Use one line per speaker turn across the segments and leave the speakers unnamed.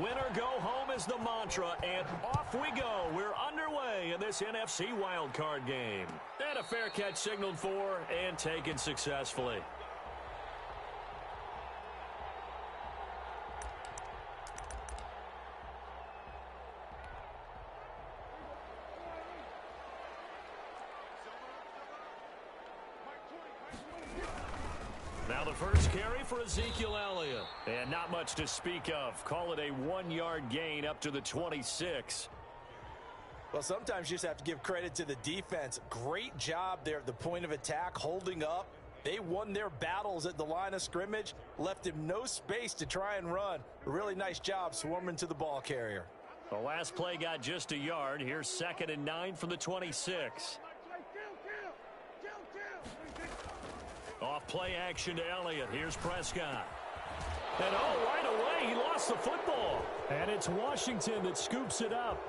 Win or go home is the mantra, and off we go. We're underway in this NFC wildcard game. And a fair catch signaled for and taken successfully. Now the first carry for Ezekiel Elliott. And not much to speak of. Call it a 1-yard gain up to the 26.
Well, sometimes you just have to give credit to the defense. Great job there at the point of attack, holding up. They won their battles at the line of scrimmage, left him no space to try and run. A really nice job swarming to the ball carrier.
The last play got just a yard. Here's 2nd and 9 from the 26. Off play action to Elliott. Here's Prescott. And right away, he lost the football. And it's Washington that scoops it up.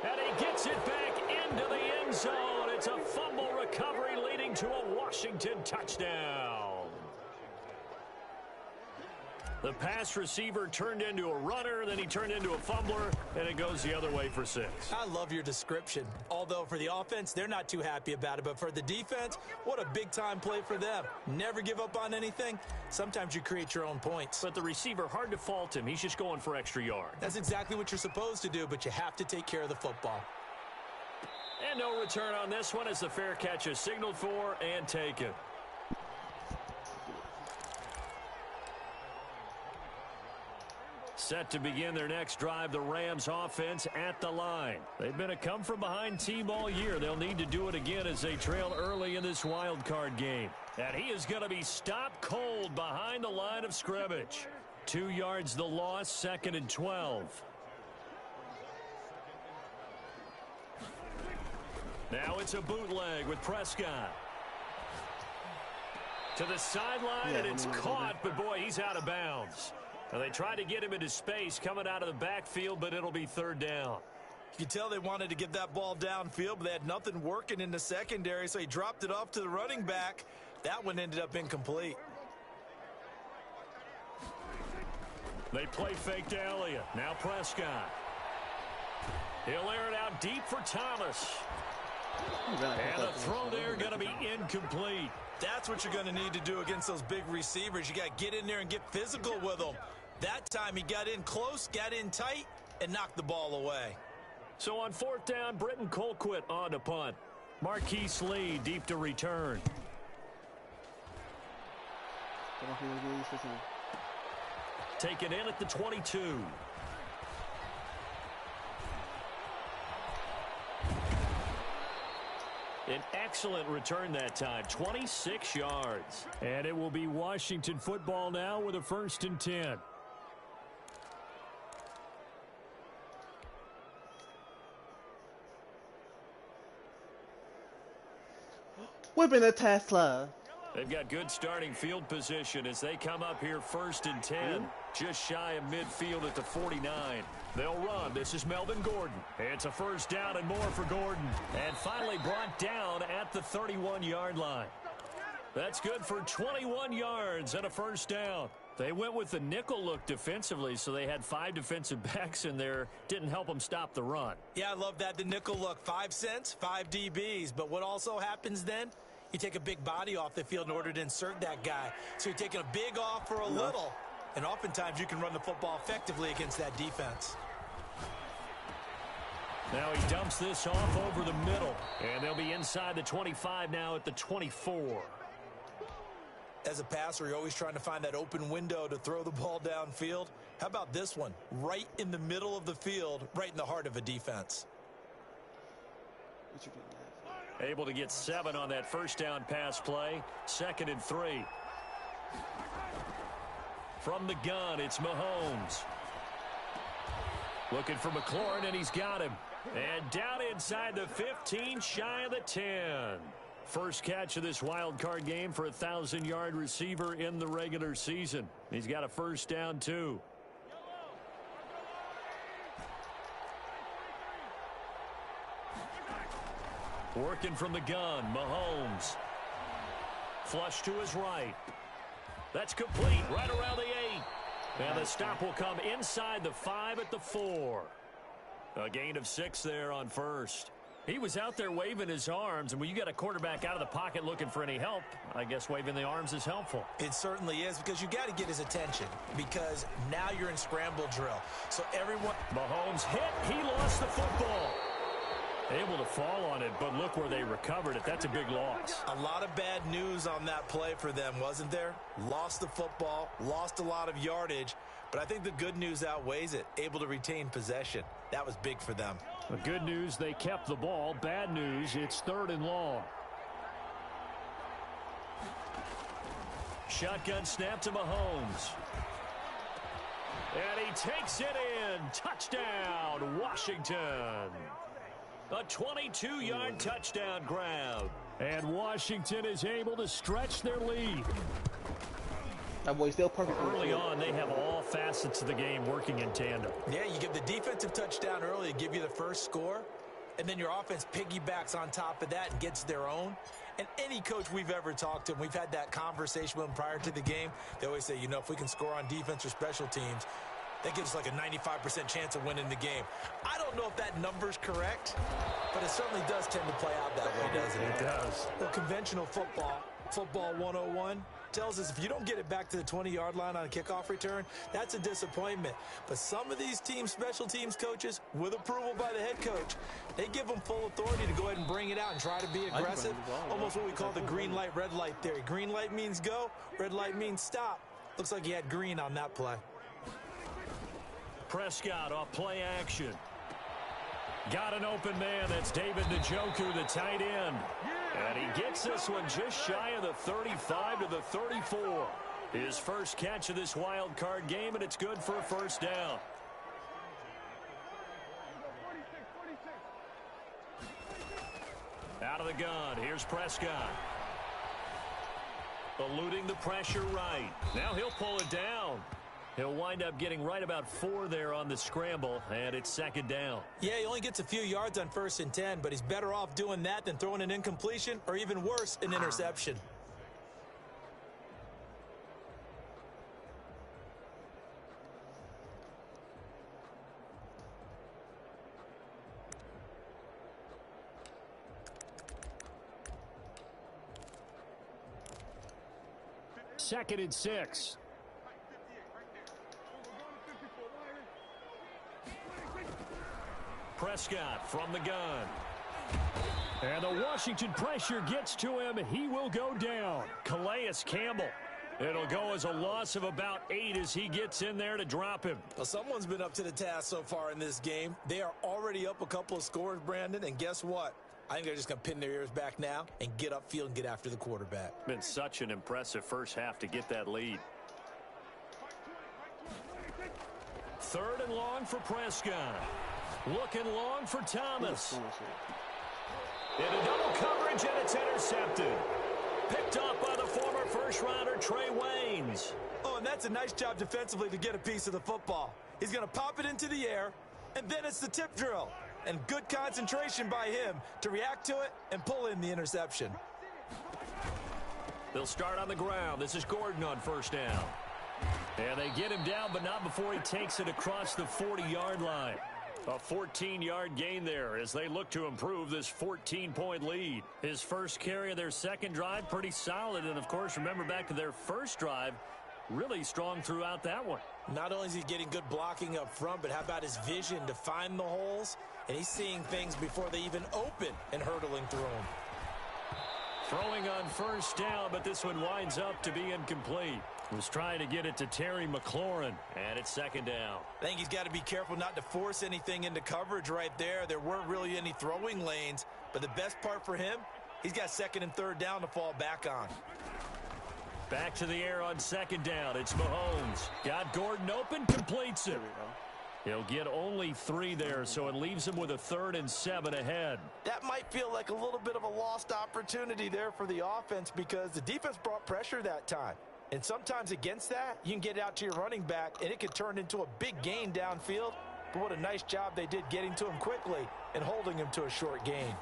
And he gets it back into the end zone. It's a fumble recovery leading to a Washington touchdown. The pass receiver turned into a runner, then he turned into a fumbler, and it goes the other way for 6.
I love your description. Although for the offense, they're not too happy about it. But for the defense, what a big-time play for them. Never give up on anything. Sometimes you create your own points.
But the receiver, hard to fault him. He's just going for extra yards.
That's exactly what you're supposed to do, but you have to take care of the football.
And no return on this one as the fair catch is signaled for and taken. Set to begin their next drive, the Rams offense at the line. They've been a come-from-behind team all year. They'll need to do it again as they trail early in this wild card game. And he is going to be stopped cold behind the line of scrimmage. 2 yards the loss, 2nd and 12. Now it's a bootleg with Prescott. To the sideline, and it's caught, but boy, he's out of bounds. Now they tried to get him into space coming out of the backfield, but it'll be 3rd down.
You can tell they wanted to get that ball downfield, but they had nothing working in the secondary, so he dropped it off to the running back. That one ended up incomplete.
They play fake to Elliott. Now Prescott. He'll air it out deep for Thomas. And the throw there going to be incomplete.
That's what you're going to need to do against those big receivers. You got to get in there and get physical with them. That time he got in close, got in tight, and knocked the ball away.
So on 4th down, Britton Colquitt on to punt. Marquise Lee deep to return. Taken in at the 22. An excellent return that time, 26 yards. And it will be Washington football now with a 1st and 10.
Whipping a Tesla.
They've got good starting field position as they come up here 1st and 10. Just shy of midfield at the 49. They'll run. This is Melvin Gordon. It's a 1st down and more for Gordon. And finally brought down at the 31-yard line. That's good for 21 yards and a 1st down. They went with the nickel look defensively, so they had 5 defensive backs in there. Didn't help them stop the run.
Yeah, I love that, the nickel look. 5 cents, 5 DBs. But what also happens then? You take a big body off the field in order to insert that guy. So you're taking a big off for a little. And oftentimes you can run the football effectively against that defense.
Now he dumps this off over the middle. And they'll be inside the 25 now at the 24.
As a passer, you're always trying to find that open window to throw the ball downfield. How about this one? Right in the middle of the field, right in the heart of a defense.
Able to get 7 on that 1st down pass play. 2nd and 3. From the gun, it's Mahomes. Looking for McLaurin, and he's got him. And down inside the 15, shy of the 10. First catch of this wild card game for a 1,000-yard receiver in the regular season. He's got a 1st down, too. Working from the gun, Mahomes. Flush to his right. That's complete right around the 8. And the stop will come inside the 5 at the 4. A gain of 6 there on first. He was out there waving his arms, and when you got a quarterback out of the pocket looking for any help, I guess waving the arms is helpful.
It certainly is, because you got to get his attention, because now you're in scramble drill. So everyone...
Mahomes hit. He lost the football. Able to fall on it, but look where they recovered it. That's a big loss.
A lot of bad news on that play for them, wasn't there? Lost the football, lost a lot of yardage, but I think the good news outweighs it. Able to retain possession. That was big for them.
The good news, they kept the ball. Bad news, it's 3rd and long. Shotgun snap to Mahomes. And he takes it in. Touchdown, Washington. A 22-yard touchdown grab. And Washington is able to stretch their lead.
That boy's still perfect.
Early on, they have all facets of the game working in tandem.
Yeah, you give the defensive touchdown early to give you the first score, and then your offense piggybacks on top of that and gets their own. And any coach we've ever talked to, and we've had that conversation with them prior to the game, they always say, you know, if we can score on defense or special teams, that gives us like a 95% chance of winning the game. I don't know if that number's correct, but it certainly does tend to play out that way, doesn't it?
It does.
Well, conventional football 101, tells us if you don't get it back to the 20-yard line on a kickoff return, that's a disappointment. But some of these teams, special teams coaches, with approval by the head coach, they give them full authority to go ahead and bring it out and try to be aggressive. Almost what we call the green light, red light theory. Green light means go, red light means stop. Looks like he had green on that play.
Prescott off play action. Got an open man. That's David Njoku, the tight end. And he gets this one just shy of the 35 to the 34. His first catch of this wild card game, and it's good for a first down. Out of the gun, here's Prescott. Eluding the pressure right. Now he'll pull it down. He'll wind up getting right about 4 there on the scramble, and it's 2nd down.
Yeah, he only gets a few yards on 1st and 10, but he's better off doing that than throwing an incompletion, or even worse, an interception.
Second and 6. Prescott from the gun. And the Washington pressure gets to him. He will go down. Calais Campbell. It'll go as a loss of about 8 as he gets in there to drop him.
Well, someone's been up to the task so far in this game. They are already up a couple of scores, Brandon, and guess what? I think they're just going to pin their ears back now and get upfield and get after the quarterback.
Been such an impressive first half to get that lead. 3rd and long for Prescott. Looking long for Thomas. In a double coverage, and it's intercepted. Picked off by the former first-rounder Trey Waynes.
Oh, and that's a nice job defensively to get a piece of the football. He's going to pop it into the air, and then it's the tip drill. And good concentration by him to react to it and pull in the interception.
They'll start on the ground. This is Gordon on 1st down. And they get him down, but not before he takes it across the 40-yard line. A 14-yard gain there as they look to improve this 14-point lead. His first carry of their second drive, pretty solid. And, of course, remember back to their first drive, really strong throughout that one.
Not only is he getting good blocking up front, but how about his vision to find the holes? And he's seeing things before they even open and hurtling through them.
Throwing on 1st down, but this one winds up to be incomplete. Was trying to get it to Terry McLaurin, and it's 2nd down.
I think he's got to be careful not to force anything into coverage right there. There weren't really any throwing lanes, but the best part for him, he's got 2nd and 3rd down to fall back on.
Back to the air on 2nd down. It's Mahomes. Got Gordon open, completes it. He'll get only 3 there, so it leaves him with a 3rd and 7 ahead.
That might feel like a little bit of a lost opportunity there for the offense because the defense brought pressure that time. And sometimes against that, you can get it out to your running back, and it could turn into a big gain downfield. But what a nice job they did getting to him quickly and holding him to a short gain.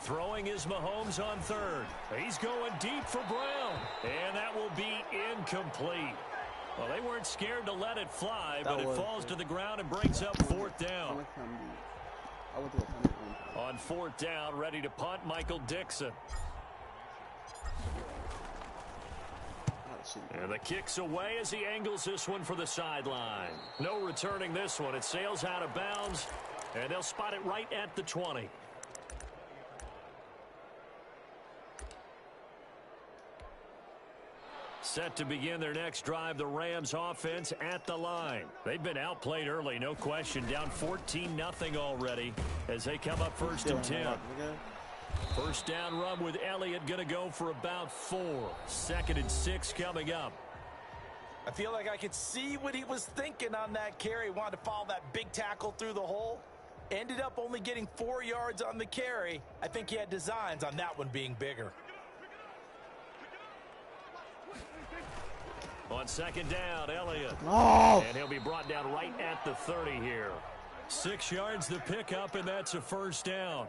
Throwing is Mahomes on 3rd. He's going deep for Brown, and that will be incomplete. Well, they weren't scared to let it fly, but it falls to the ground and brings up fourth down. On fourth down, ready to punt, Michael Dixon. And the kick's away as he angles this one for the sideline. No returning this one. It sails out of bounds, and they'll spot it right at the 20. Set to begin their next drive, the Rams offense at the line. They've been outplayed early, no question. Down 14-0 already as they come up first and 10. First down run with Elliott, going to go for about 4. 2nd and 6 coming up.
I feel like I could see what he was thinking on that carry. Wanted to follow that big tackle through the hole. Ended up only getting 4 yards on the carry. I think he had designs on that one being bigger.
On second down, Elliott. Oh. And he'll be brought down right at the 30 here. 6 yards the pickup, and that's a first down.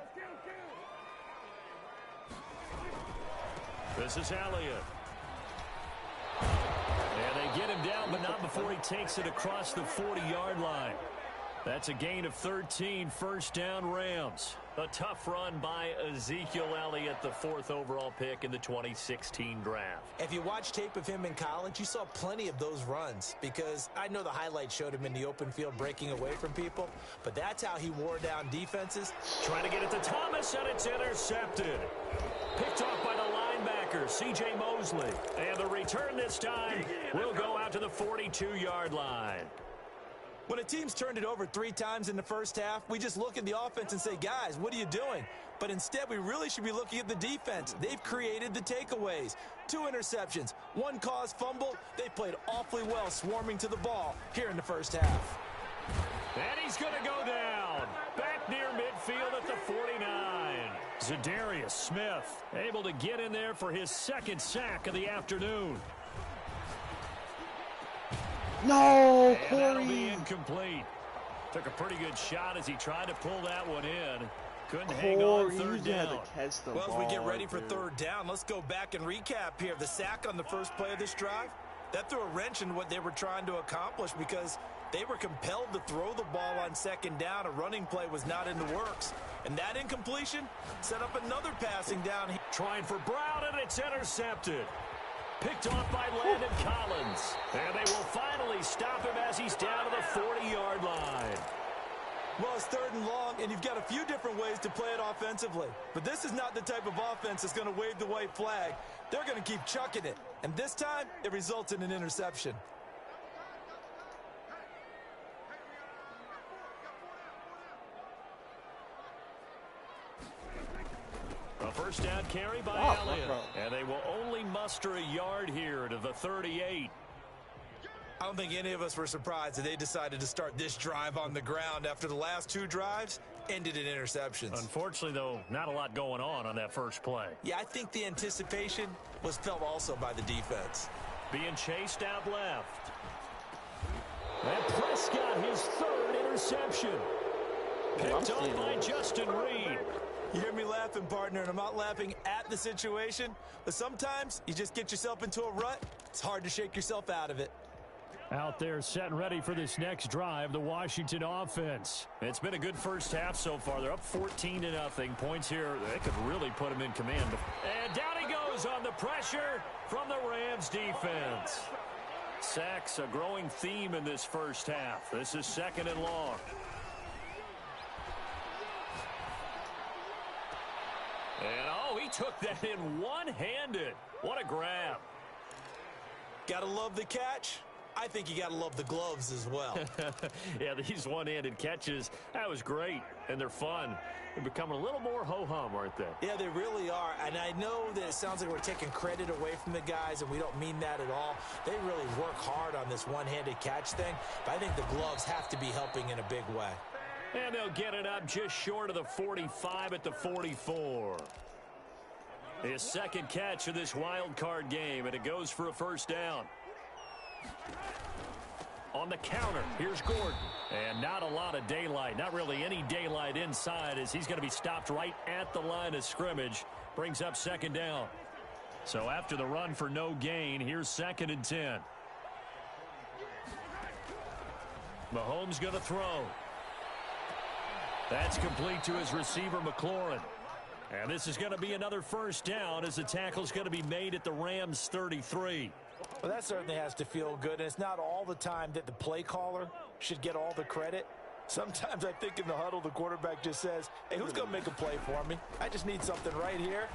This is Elliott. And they get him down, but not before he takes it across the 40-yard line. That's a gain of 13, first down Rams. A tough run by Ezekiel Elliott, the 4th overall pick in the 2016 draft.
If you watch tape of him in college, you saw plenty of those runs because I know the highlights showed him in the open field breaking away from people, but that's how he wore down defenses.
Trying to get it to Thomas, and it's intercepted. Picked off by the linebacker, C.J. Mosley. And the return this time will go out to the 42-yard line.
When a team's turned it over 3 times in the first half, we just look at the offense and say, guys, what are you doing? But instead, we really should be looking at the defense. They've created the takeaways. 2 interceptions, 1 caused fumble. They played awfully well swarming to the ball here in the first half.
And he's going to go down. Back near midfield at the 49. Zadarius Smith able to get in there for his 2nd sack of the afternoon.
No,
and that'll be incomplete. Took a pretty good shot as he tried to pull that one in. Couldn't hang on 3rd down.
Well, as we get ready for 3rd down, let's go back and recap here. The sack on the first play of this drive, that threw a wrench in what they were trying to accomplish because they were compelled to throw the ball on 2nd down. A running play was not in the works. And that incompletion set up another passing down.
Trying for Brown, and it's intercepted. Picked off by Landon Collins. And they will finally stop him as he's down to the 40-yard line.
Well, it's 3rd and long, and you've got a few different ways to play it offensively. But this is not the type of offense that's going to wave the white flag. They're going to keep chucking it. And this time, it results in an interception.
A first down carry by Elliott. And they will only muster a yard here to the 38.
I don't think any of us were surprised that they decided to start this drive on the ground after the last 2 drives ended in interceptions.
Unfortunately, though, not a lot going on that first play.
Yeah, I think the anticipation was felt also by the defense.
Being chased out left. And Prescott, his 3rd interception. Picked off by Justin Reed.
You hear me laughing, partner, and I'm not laughing at the situation, but sometimes you just get yourself into a rut. It's hard to shake yourself out of it.
Out there set and ready for this next drive, the Washington offense. It's been a good first half so far. They're up 14-0. Points here, they could really put them in command. And down he goes on the pressure from the Rams defense. Sacks, a growing theme in this first half. This is 2nd and long. And, oh, he took that in one-handed. What a grab.
Gotta love the catch. I think you gotta love the gloves as well.
Yeah, these one-handed catches, that was great, and they're fun. They're becoming a little more ho-hum, aren't they?
Yeah, they really are, and I know that it sounds like we're taking credit away from the guys, and we don't mean that at all. They really work hard on this one-handed catch thing, but I think the gloves have to be helping in a big way.
And they'll get it up just short of the 45 at the 44. His 2nd catch of this wild card game, and it goes for a first down. On the counter, here's Gordon. And not a lot of daylight, not really any daylight inside as he's going to be stopped right at the line of scrimmage. Brings up 2nd down. So after the run for no gain, here's 2nd and 10. Mahomes going to throw. That's complete to his receiver, McLaurin. And this is going to be another first down as the tackle's going to be made at the Rams' 33.
Well, that certainly has to feel good, and it's not all the time that the play caller should get all the credit. Sometimes I think in the huddle, the quarterback just says, hey, who's going to make a play for me? I just need something right here.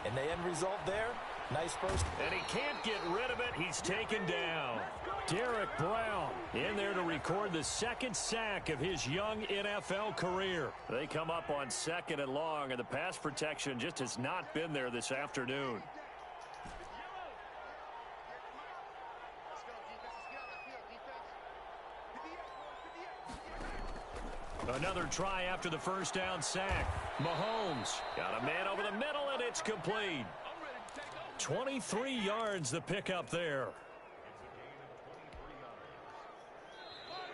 And the end result there, nice first.
And he can't get rid of it. He's taken down. Derek Brown in there to record the second sack of his young NFL career. They come up on 2nd and long, and the pass protection just has not been there this afternoon. Another try after the first down sack. Mahomes got a man over the middle, and it's complete. 23 yards the pickup there.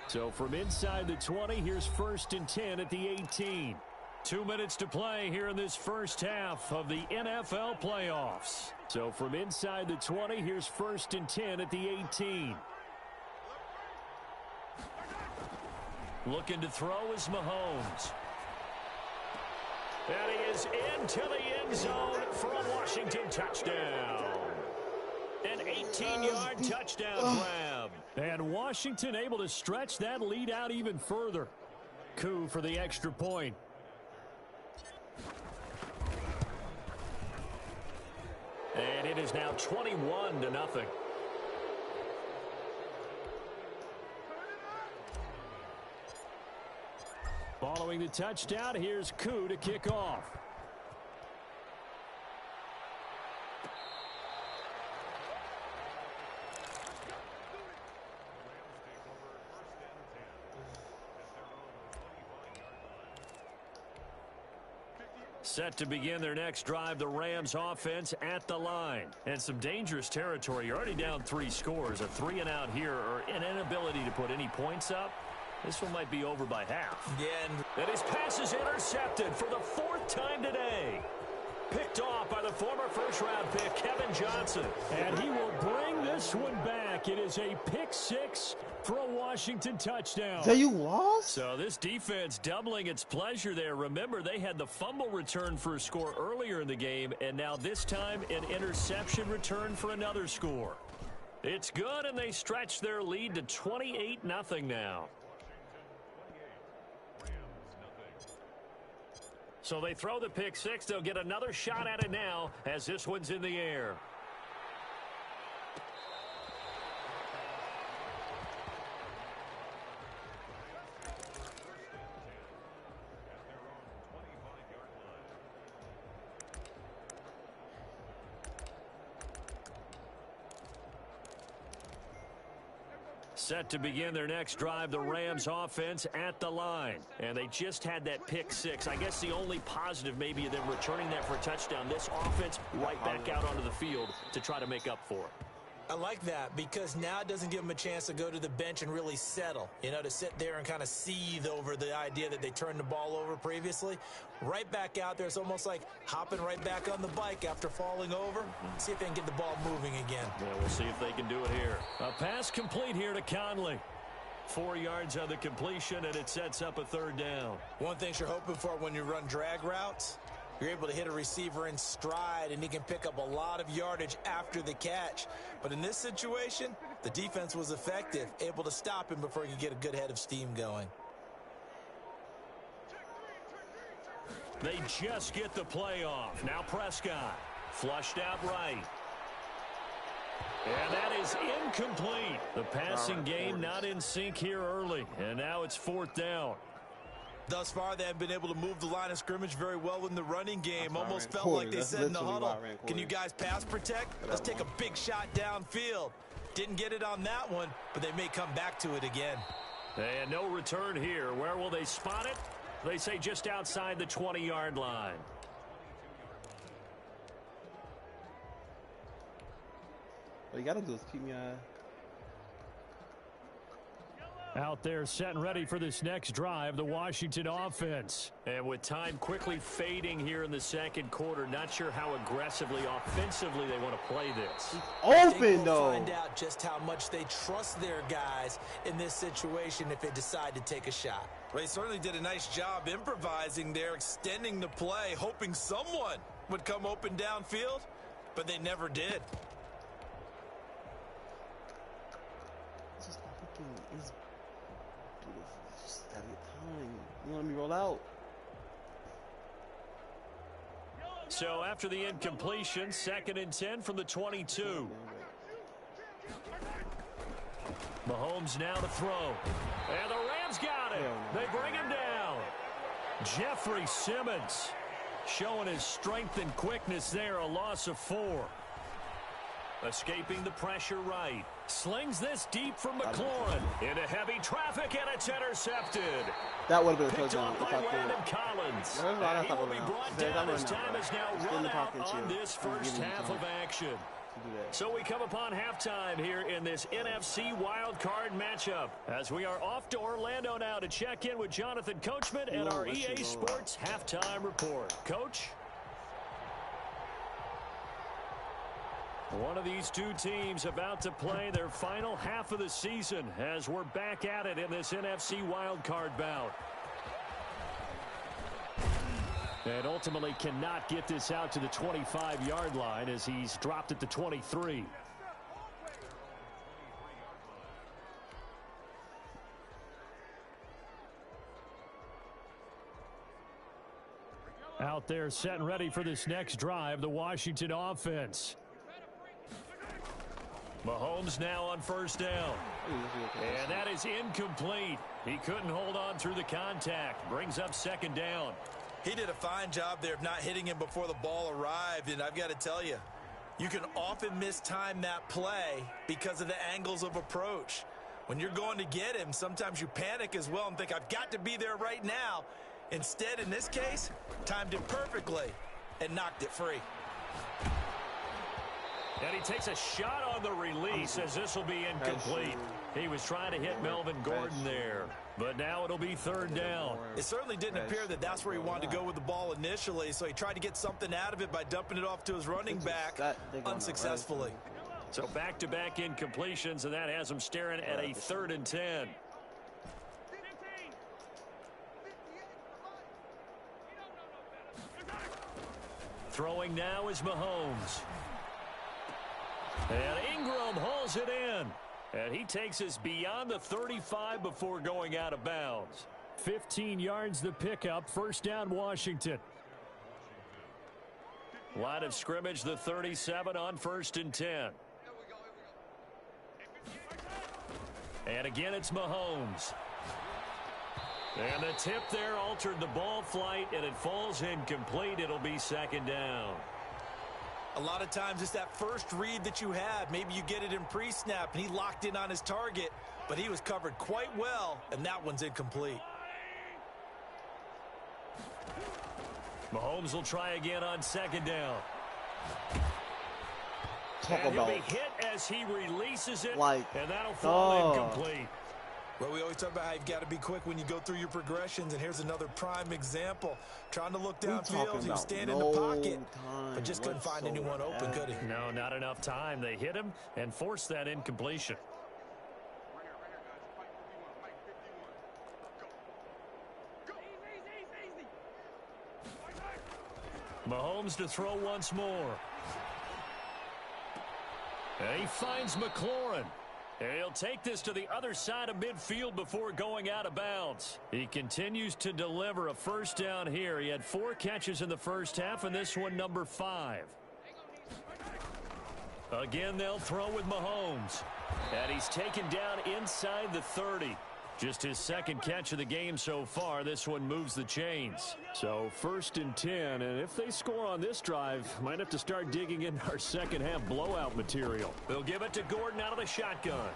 So from inside the 20, here's 1st and 10 at the 18. 2 minutes to play here in this first half of the NFL playoffs. So from inside the 20, here's 1st and 10 at the 18. Looking to throw is Mahomes. And he is into the end zone for a Washington touchdown. An 18-yard touchdown grab. And Washington able to stretch that lead out even further. Coup for the extra point. And it is now 21-0. Following the touchdown, here's Koo to kick off. Set to begin their next drive, the Rams offense at the line. And some dangerous territory. You're already down 3 scores. A 3-and-out here or an inability to put any points up. This one might be over by half.
Yeah,
and his pass is intercepted for the 4th time today. Picked off by the former first-round pick, Kevin Johnson. And he will bring this one back. It is a pick-6 for a Washington touchdown.
That you lost?
So this defense doubling its pleasure there. Remember, they had the fumble return for a score earlier in the game, and now this time an interception return for another score. It's good, and they stretch their lead to 28-0 now. So they throw the pick 6. They'll get another shot at it now as this one's in the air. Set to begin their next drive, the Rams offense at the line. And they just had that pick 6. I guess the only positive maybe of them returning that for a touchdown. This offense right back out onto the field to try to make up for it.
I like that because now it doesn't give them a chance to go to the bench and really settle, you know, to sit there and kind of seethe over the idea that they turned the ball over previously. Right back out there, it's almost like hopping right back on the bike after falling over. See if they can get the ball moving again.
Yeah, we'll see if they can do it here. A pass complete here to Conley. 4 yards on the completion, and it sets up a 3rd down.
One thing you're hoping for when you run drag routes, you're able to hit a receiver in stride, and he can pick up a lot of yardage after the catch. But in this situation, the defense was effective, able to stop him before he could get a good head of steam going.
They just get the play off. Now Prescott, flushed out right. And that is incomplete. The passing game not in sync here early, and now it's 4th down.
Thus far, they have been able to move the line of scrimmage very well in the running game. Almost felt like they said in the huddle, can you guys pass protect? Let's take a big shot downfield. Didn't get it on that one, but they may come back to it again.
And no return here. Where will they spot it? They say just outside the 20-yard line.
What you gotta do is keep me
Out there set and ready for this next drive, the Washington offense. And with time quickly fading here in the second quarter, not sure how aggressively, offensively they want to play this.
Open, though.
Find out just how much they trust their guys in this situation if they decide to take a shot. They certainly did a nice job improvising there, extending the play, hoping someone would come open downfield, but they never did.
You want me to roll out?
So after the incompletion, 2nd and 10 from the 22. Mahomes now to throw. And the Rams got it. They bring him down. Jeffrey Simmons showing his strength and quickness there, a loss of 4. Escaping the pressure right. Slings this deep from McLaurin. Into heavy traffic, and it's intercepted.
That would have been a
Picked
touchdown
off
if
by
I could.
Landon Collins. And he will be brought down as time is now run out on this first half of action. So we come upon halftime here in this NFC wildcard matchup as we are off to Orlando now to check in with Jonathan Coachman and our EA Sports halftime report. Coach? One of these two teams about to play their final half of the season as we're back at it in this NFC wildcard bout. And ultimately cannot get this out to the 25-yard line as he's dropped at the 23. Out there set and ready for this next drive, the Washington offense. Mahomes now on first down. And that is incomplete. He couldn't hold on through the contact. Brings up 2nd down.
He did a fine job there of not hitting him before the ball arrived, and I've got to tell you, you can often mistime that play because of the angles of approach. When you're going to get him, sometimes you panic as well and think, I've got to be there right now. Instead, in this case, timed it perfectly and knocked it free.
And he takes a shot on the release as this will be incomplete. He was trying to hit Melvin Gordon there, but now it'll be 3rd down.
It certainly didn't appear that that's where he wanted to go with the ball initially, so he tried to get something out of it by dumping it off to his running back unsuccessfully.
So back-to-back incompletions, and that has him staring at a 3rd and 10. Throwing now is Mahomes. And Ingram hauls it in. And he takes us beyond the 35 before going out of bounds. 15 yards the pickup. 1st down, Washington. Line of scrimmage, the 37 on 1st and 10. And again, it's Mahomes. And the tip there altered the ball flight, and it falls incomplete. It'll be 2nd down.
A lot of times it's that first read that you have. Maybe you get it in pre-snap, and he locked in on his target, but he was covered quite well, and that one's incomplete.
Mahomes will try again on 2nd down.
And
he'll be hit as he releases it, and that'll fall incomplete.
Well, we always talk about how you've got to be quick when you go through your progressions, and here's another prime example. Trying to look downfield, he was standing in the pocket, but just couldn't find anyone open, could he?
No, not enough time. They hit him and forced that incompletion. Mahomes to throw once more. And he finds McLaurin. And he'll take this to the other side of midfield before going out of bounds. He continues to deliver a 1st down here. He had 4 catches in the first half, and this one number 5. Again, they'll throw with Mahomes. And he's taken down inside the 30. Just his 2nd catch of the game so far. This one moves the chains. So 1st and 10, and if they score on this drive, might have to start digging in our second half blowout material. They'll give it to Gordon out of the shotgun.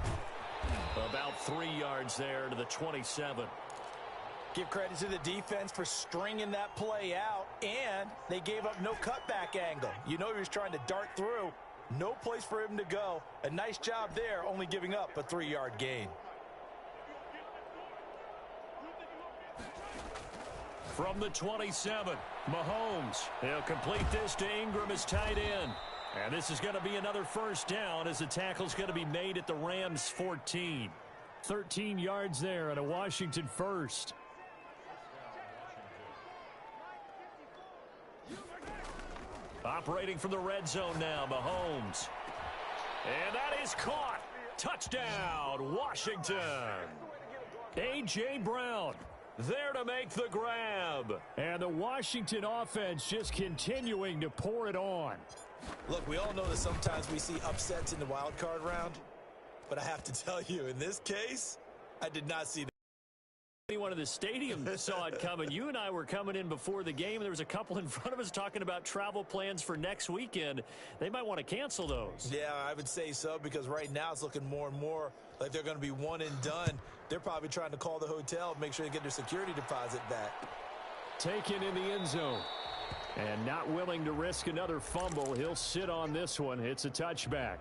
About 3 yards there to the 27.
Give credit to the defense for stringing that play out, and they gave up no cutback angle. You know he was trying to dart through. No place for him to go. A nice job there, only giving up a 3-yard gain.
From the 27, Mahomes. He'll complete this to Ingram as tight end. And this is going to be another first down as the tackle's going to be made at the Rams' 14. 13 yards there and a Washington first. Operating from the red zone now, Mahomes. And that is caught. Touchdown, Washington. A.J. Brown there to make the grab. And the Washington offense just continuing to pour it on.
Look, we all know that sometimes we see upsets in the wild card round. But I have to tell you, in this case, I did not see that.
Anyone in the stadium saw it coming. You and I were coming in before the game. There was a couple in front of us talking about travel plans for next weekend. They might want to cancel those.
Yeah, I would say so, because right now it's looking more and more like they're going to be one and done. They're probably trying to call the hotel, make sure they get their security deposit back.
Taken in the end zone. And not willing to risk another fumble. He'll sit on this one. It's a touchback.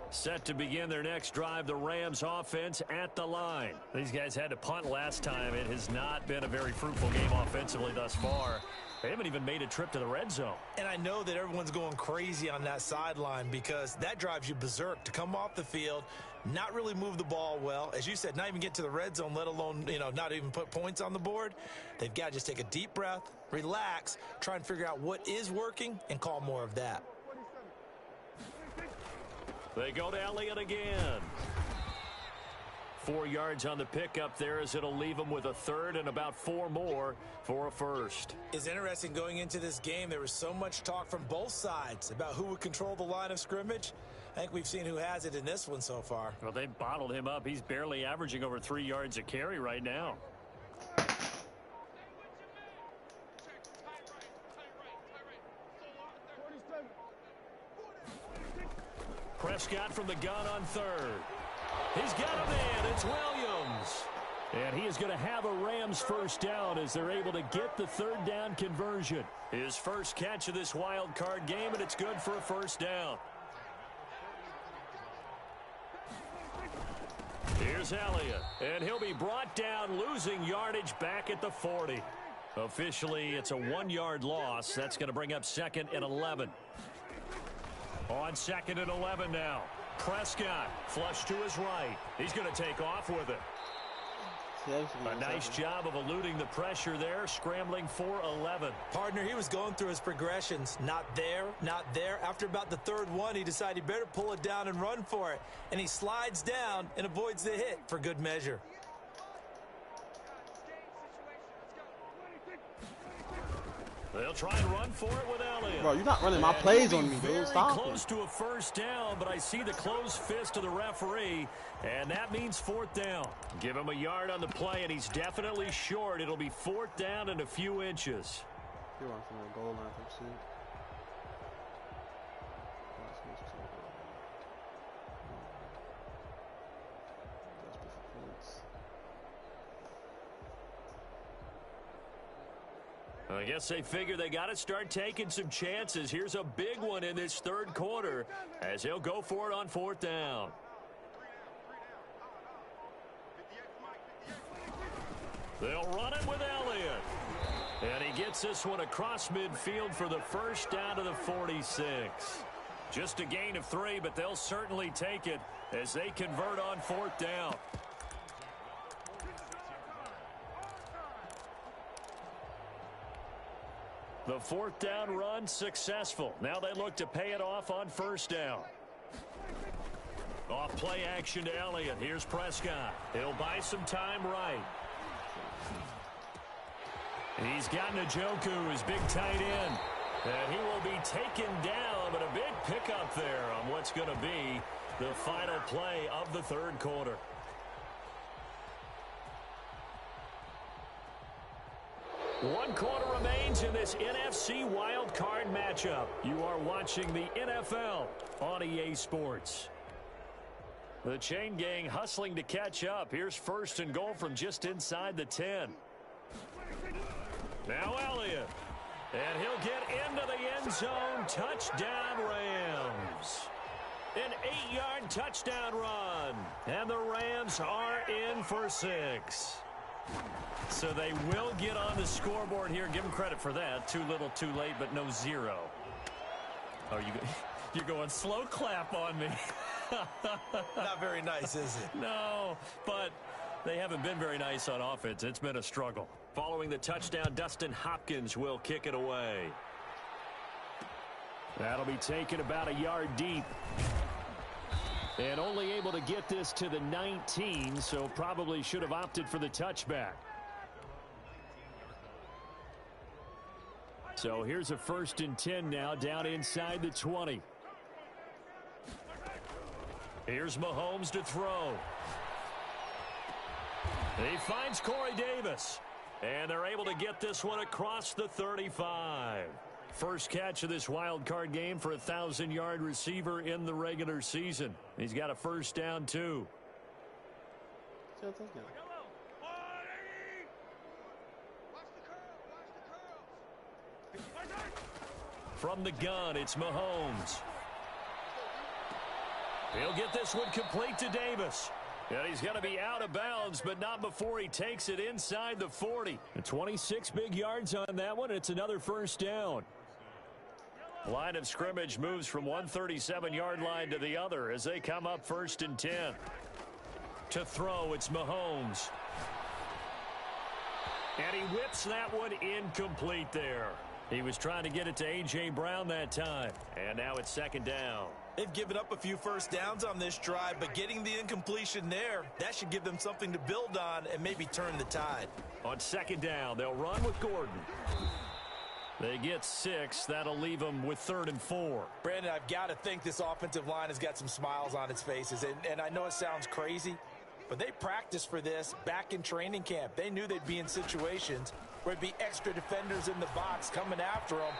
Set to begin their next drive, the Rams offense at the line. These guys had to punt last time. It has not been a very fruitful game offensively thus far. They haven't even made a trip to the red zone.
And I know that everyone's going crazy on that sideline because that drives you berserk to come off the field, not really move the ball well. As you said, not even get to the red zone, let alone, not even put points on the board. They've got to just take a deep breath, relax, try and figure out what is working and call more of that.
They go to Elliott again. 4 yards on the pickup there as it'll leave them with a third and about 4 more for a first.
It's interesting going into this game. There was so much talk from both sides about who would control the line of scrimmage. I think we've seen who has it in this one so far.
Well, they bottled him up. He's barely averaging over 3 yards a carry right now. Prescott from the gun on third. He's got a man. It's Williams. And he is going to have a Rams first down as they're able to get the third down conversion. His first catch of this wild card game, and it's good for a first down. Here's Elliott, and he'll be brought down, losing yardage back at the 40. Officially, it's a 1-yard loss. That's going to bring up 2nd and 11. On 2nd and 11 now. Prescott, flush to his right. He's going to take off with it. A nice job of eluding the pressure there, scrambling for 11.
Partner, he was going through his progressions. Not there, not there. After about the third one, he decided he better pull it down and run for it. And he slides down and avoids the hit for good measure.
They'll try and run for it with Elliott.
Bro, you're not running my plays on me, dude. Stop
Very close to a first down, but I see the closed fist of the referee, and that means 4th down. Give him a yard on the play, and he's definitely short. It'll be 4th down and a few inches.
You're on from the goal line from shit.
I guess they figure they got to start taking some chances. Here's a big one in this third quarter as he'll go for it on 4th down. They'll run it with Elliott. And he gets this one across midfield for the first down to the 46. Just a gain of 3, but they'll certainly take it as they convert on 4th down. The 4th down run successful. Now they look to pay it off on 1st down. Off play action to Elliott. Here's Prescott. He'll buy some time right. He's got Njoku, his big tight end. And he will be taken down, but a big pickup there on what's going to be the final play of the third quarter. One quarter remains in this NFC Wild Card matchup. You are watching the NFL on EA Sports. The chain gang hustling to catch up. Here's 1st and goal from just inside the 10. Now Elliott. And he'll get into the end zone. Touchdown, Rams. An 8-yard touchdown run. And the Rams are in for 6. So they will get on the scoreboard here. Give them credit for that. Too little, too late, but no 0. Oh, you're going slow clap on me.
Not very nice, is it?
No, but they haven't been very nice on offense. It's been a struggle. Following the touchdown, Dustin Hopkins will kick it away. That'll be taken about a yard deep. And only able to get this to the 19, so probably should have opted for the touchback. So here's a 1st and 10 now, down inside the 20. Here's Mahomes to throw. He finds Corey Davis. And they're able to get this one across the 35. First catch of this wild card game for a 1,000-yard receiver in the regular season. He's got a first down, too. From the gun, it's Mahomes. He'll get this one complete to Davis. And he's going to be out of bounds, but not before he takes it inside the 40. 26 big yards on that one. It's another first down. Line of scrimmage moves from one 37-yard line to the other as they come up 1st and 10. To throw, it's Mahomes. And he whips that one incomplete there. He was trying to get it to A.J. Brown that time. And now it's 2nd down.
They've given up a few first downs on this drive, but getting the incompletion there, that should give them something to build on and maybe turn the tide.
On 2nd down, they'll run with Gordon. They get 6. That'll leave them with 3rd and 4.
Brandon, I've got to think this offensive line has got some smiles on its faces. And I know it sounds crazy, but they practiced for this back in training camp. They knew they'd be in situations where it'd be extra defenders in the box coming after them,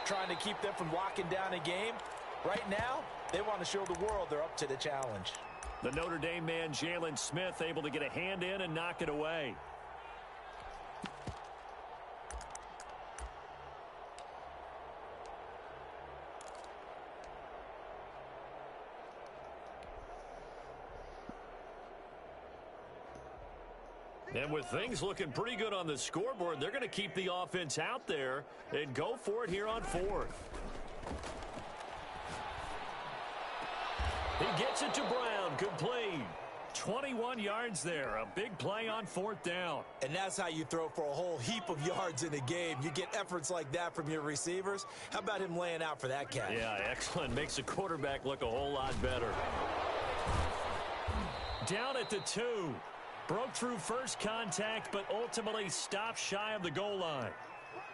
trying to keep them from locking down a game. Right now, they want to show the world they're up to the challenge.
The Notre Dame man, Jalen Smith, able to get a hand in and knock it away. And with things looking pretty good on the scoreboard, they're going to keep the offense out there and go for it here on 4th. He gets it to Brown, complete. 21 yards there, a big play on 4th down.
And that's how you throw for a whole heap of yards in a game. You get efforts like that from your receivers. How about him laying out for that catch?
Yeah, excellent. Makes the quarterback look a whole lot better. Down at the 2. Broke through first contact, but ultimately stopped shy of the goal line.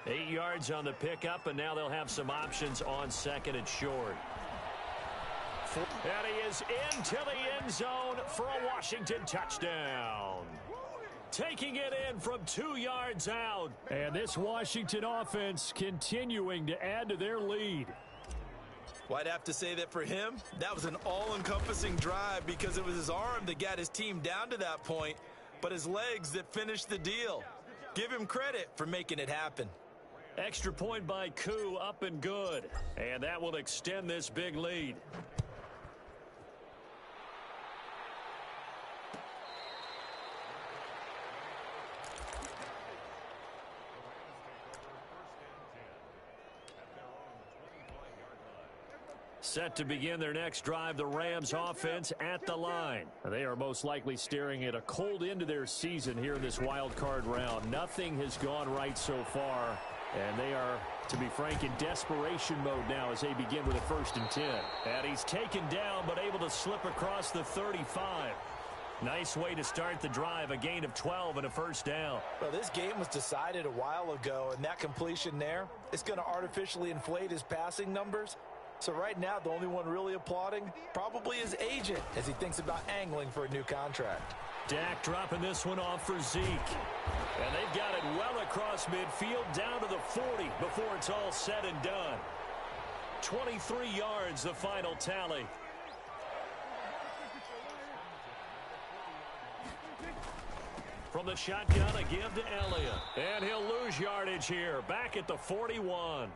8 yards on the pickup, and now they'll have some options on 2nd and short. And he is into the end zone for a Washington touchdown. Taking it in from 2 yards out. And this Washington offense continuing to add to their lead.
Well, I'd have to say that for him, that was an all-encompassing drive because it was his arm that got his team down to that point, but his legs that finished the deal. Give him credit for making it happen.
Extra point by Koo, up and good. And that will extend this big lead. Set to begin their next drive, the Rams offense at the line. They are most likely staring at a cold end to their season here in this wild card round. Nothing has gone right so far, and they are, to be frank, in desperation mode now as they begin with a 1st and 10. And he's taken down but able to slip across the 35. Nice way to start the drive, a gain of 12 and a first down.
Well, this game was decided a while ago, and that completion there is going to artificially inflate his passing numbers. So right now, the only one really applauding probably his agent as he thinks about angling for a new contract.
Dak dropping this one off for Zeke. And they've got it well across midfield down to the 40 before it's all said and done. 23 yards, the final tally. From the shotgun, a give to Elliott. And he'll lose yardage here, back at the 41.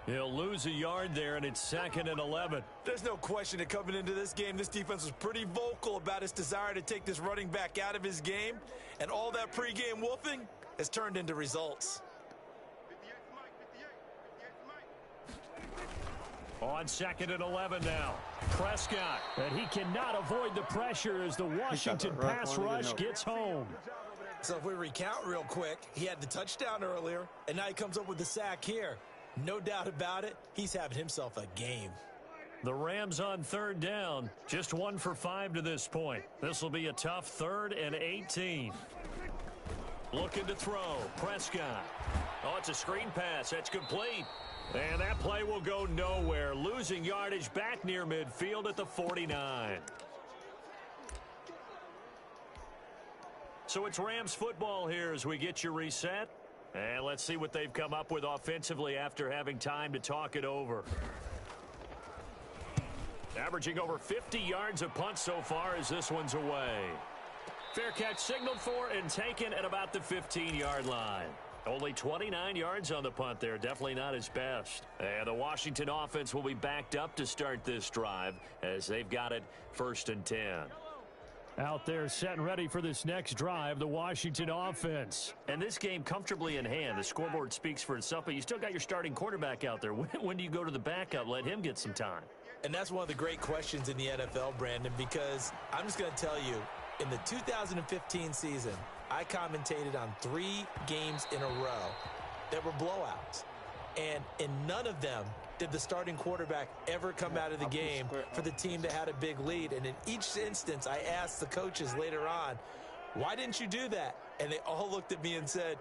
He'll lose a yard there, and it's 2nd and 11.
There's no question that coming into this game, this defense was pretty vocal about its desire to take this running back out of his game, and all that pregame wolfing has turned into results.
On 2nd and 11 now. Prescott, and he cannot avoid the pressure as the Washington pass rush gets home.
So if we recount real quick, he had the touchdown earlier, and now he comes up with the sack here. No doubt about it, he's having himself a game.
The Rams on 3rd down, just 1 for 5 to this point. This will be a tough 3rd and 18. Looking to throw, Prescott. Oh, it's a screen pass. That's complete. And that play will go nowhere, losing yardage back near midfield at the 49. So it's Rams football here as we get you reset. And let's see what they've come up with offensively after having time to talk it over. Averaging over 50 yards a punt so far as this one's away. Fair catch signaled for and taken at about the 15-yard line. Only 29 yards on the punt there. Definitely not his best. And the Washington offense will be backed up to start this drive as they've got it 1st and 10. Out there set and ready for this next drive, the Washington offense. And this game comfortably in hand. The scoreboard speaks for itself, but you still got your starting quarterback out there. When do you go to the backup? Let him get some time.
And that's one of the great questions in the NFL, Brandon, because I'm just going to tell you, in the 2015 season, I commentated on 3 games in a row that were blowouts. And in none of them did the starting quarterback ever come out of the game for the team that had a big lead. And in each instance, I asked the coaches later on, why didn't you do that? And they all looked at me and said,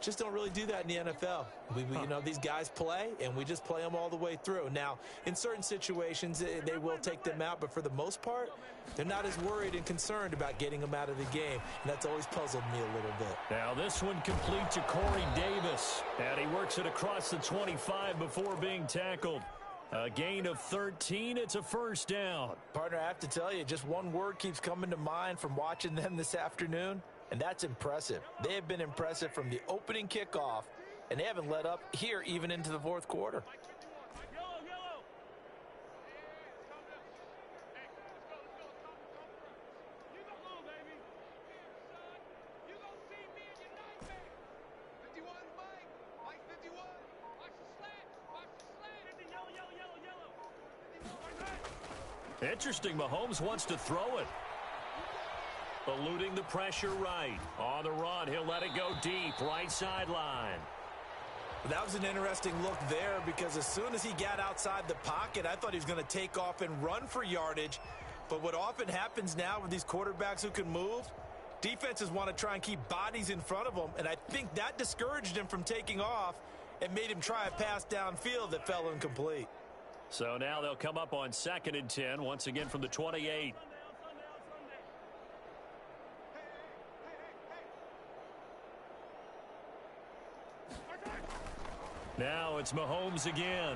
just don't really do that in the NFL. You know, these guys play, and we just play them all the way through. Now, in certain situations, they will take them out, but for the most part, they're not as worried and concerned about getting them out of the game, and that's always puzzled me a little bit.
Now this one complete to Corey Davis, and he works it across the 25 before being tackled. A gain of 13, it's a 1st down.
Partner, I have to tell you, just one word keeps coming to mind from watching them this afternoon, and that's impressive. They have been impressive from the opening kickoff, and they haven't let up here even into the 4th quarter.
Interesting, Mahomes wants to throw it. Eluding the pressure right. On the run, he'll let it go deep, right sideline.
That was an interesting look there because as soon as he got outside the pocket, I thought he was going to take off and run for yardage. But what often happens now with these quarterbacks who can move, defenses want to try and keep bodies in front of them, and I think that discouraged him from taking off and made him try a pass downfield that fell incomplete.
So now they'll come up on 2nd and 10, once again from the 28. Now it's Mahomes again.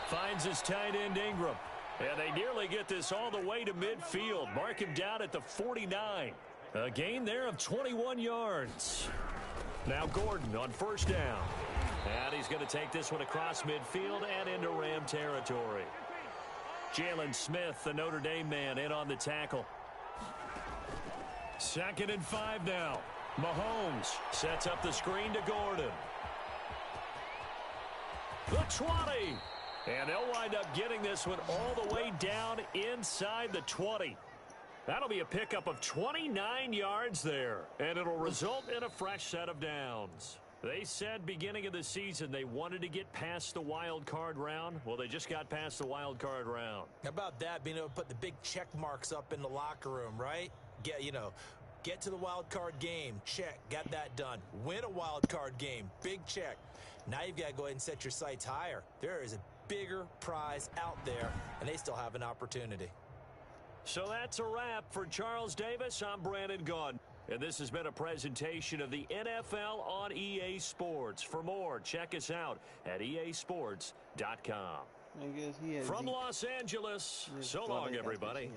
Finds his tight end Ingram. And they nearly get this all the way to midfield. Mark him down at the 49. A gain there of 21 yards. Now Gordon on 1st down. And he's going to take this one across midfield and into Ram territory. Jalen Smith, the Notre Dame man, in on the tackle. 2nd and 5 now. Mahomes sets up the screen to Gordon. The 20. And they'll wind up getting this one all the way down inside the 20. That'll be a pickup of 29 yards there. And it'll result in a fresh set of downs. They said beginning of the season they wanted to get past the wild card round. Well, they just got past the wild card round.
How about that, being able to put the big check marks up in the locker room, right? Get to the wild card game. Check. Got that done. Win a wild card game. Big check. Now you've got to go ahead and set your sights higher. There is a bigger prize out there, and they still have an opportunity.
So that's a wrap for Charles Davis. I'm Brandon Gaudin. And this has been a presentation of the NFL on EA Sports. For more, check us out at easports.com. From Los Angeles, so long, everybody.